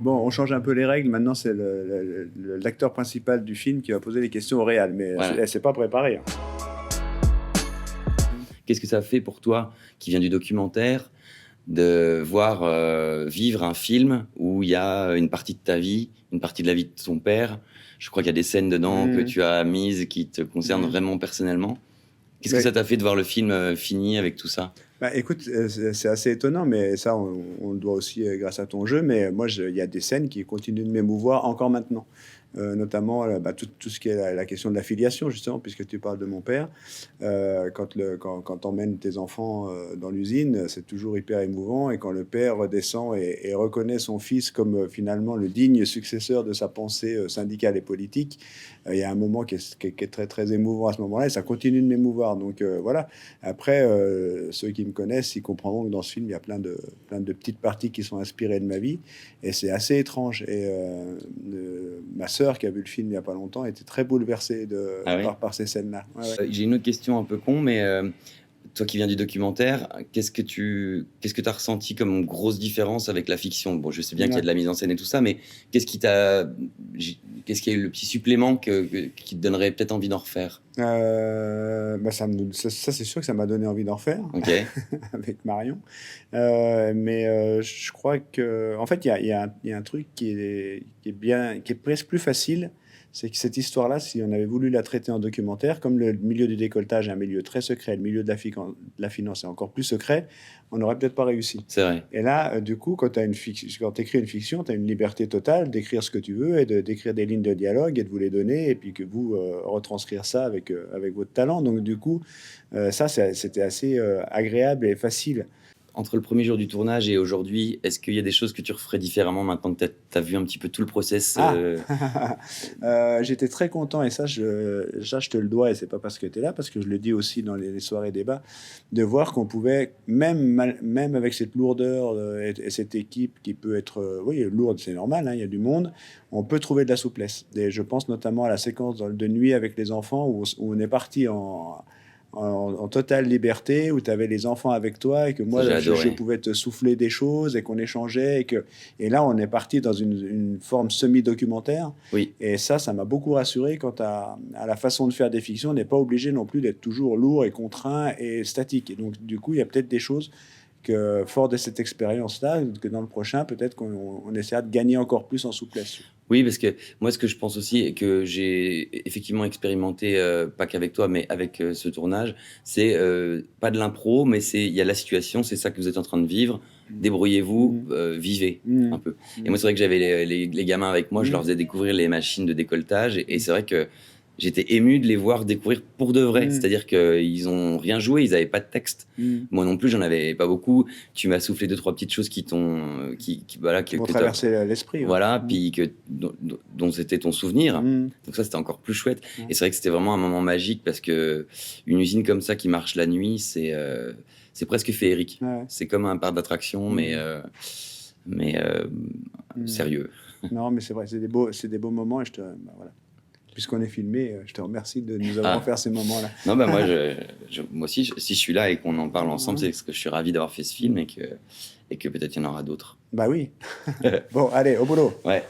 Bon, on change un peu les règles. Maintenant, c'est l'acteur principal du film qui va poser les questions au réal. Mais Voilà. elle s'est pas préparée, hein. Qu'est-ce que ça fait pour toi, qui viens du documentaire, de voir vivre un film où il y a une partie de ta vie, une partie de la vie de ton père? Je crois qu'il y a des scènes dedans que tu as mises qui te concernent vraiment personnellement. Qu'est-ce que ça t'a fait de voir le film fini avec tout ça? Bah, écoute, c'est assez étonnant, mais ça, on le doit aussi grâce à ton jeu. Mais moi, il y a des scènes qui continuent de m'émouvoir encore maintenant. Notamment tout ce qui est la question de la filiation, justement, puisque tu parles de mon père. Quand t'emmènes tes enfants dans l'usine, c'est toujours hyper émouvant. Et quand le père redescend et reconnaît son fils comme finalement le digne successeur de sa pensée syndicale et politique, il y a un moment qui est très, très émouvant à ce moment-là. Et ça continue de m'émouvoir. Donc voilà. Après, ceux qui me connaissent, ils comprendront que dans ce film, il y a plein de petites parties qui sont inspirées de ma vie. Et c'est assez étrange. Et ma sœur, qui a vu le film il n'y a pas longtemps, était très bouleversée par ces scènes-là. Ouais, ouais. J'ai une autre question un peu con, mais toi qui viens du documentaire, qu'est-ce que tu as ressenti comme grosse différence avec la fiction? Bon, je sais bien qu'il y a de la mise en scène et tout ça, mais qu'est-ce qui a eu le petit supplément qui te donnerait peut-être envie d'en refaire? Ça, c'est sûr que ça m'a donné envie d'en refaire. Ok. Avec Marion. Je crois que, en fait, il y a un truc qui est presque plus facile. C'est que cette histoire-là, si on avait voulu la traiter en documentaire, comme le milieu du décolletage est un milieu très secret, le milieu de la finance est encore plus secret, on n'aurait peut-être pas réussi. C'est vrai. Et là, du coup, quand tu écris une fiction, tu as une liberté totale d'écrire ce que tu veux et d'écrire des lignes de dialogue et de vous les donner et puis que vous retranscrire ça avec votre talent. Donc, du coup, c'était assez agréable et facile. Entre le premier jour du tournage et aujourd'hui, est-ce qu'il y a des choses que tu referais différemment maintenant que tu as vu un petit peu tout le process? J'étais très content, et ça, je te le dois, et c'est pas parce que tu es là, parce que je le dis aussi dans les soirées débats, de voir qu'on pouvait, même avec cette lourdeur et cette équipe qui peut être, oui, lourde, c'est normal, hein, il y a du monde, on peut trouver de la souplesse. Et je pense notamment à la séquence de nuit avec les enfants où on est parti en totale liberté, où tu avais les enfants avec toi et que moi je pouvais te souffler des choses et qu'on échangeait et là on est parti dans une forme semi-documentaire. Oui. Et ça m'a beaucoup rassuré quant à la façon de faire des fictions. On n'est pas obligé non plus d'être toujours lourd et contraint et statique. Et donc du coup il y a peut-être des choses que, fort de cette expérience-là, que dans le prochain, peut-être qu'on essaiera de gagner encore plus en souplesse. Oui, parce que moi, ce que je pense aussi, et que j'ai effectivement expérimenté, pas qu'avec toi, mais avec ce tournage, c'est pas de l'impro, mais il y a la situation, c'est ça que vous êtes en train de vivre. Débrouillez-vous, vivez un peu. Et moi, c'est vrai que j'avais les gamins avec moi, je leur faisais découvrir les machines de décolletage, et c'est vrai que j'étais ému de les voir découvrir pour de vrai. C'est-à-dire qu'ils n'ont rien joué, ils n'avaient pas de texte. Moi non plus, j'en avais pas beaucoup. Tu m'as soufflé 2-3 petites choses qui t'ont traversé l'esprit. Voilà, puis dont c'était ton souvenir. Donc ça, c'était encore plus chouette. Et c'est vrai que c'était vraiment un moment magique parce que une usine comme ça qui marche la nuit, c'est presque féerique. Ouais. C'est comme un parc d'attractions, mais sérieux. Non, mais c'est vrai, c'est des beaux moments. Et voilà. Puisqu'on est filmé, je te remercie de nous avoir offert ces moments-là. Non, moi, moi aussi, si je suis là et qu'on en parle ensemble, c'est parce que je suis ravi d'avoir fait ce film et que peut-être il y en aura d'autres. Bah oui. Bon, allez, au boulot. Ouais.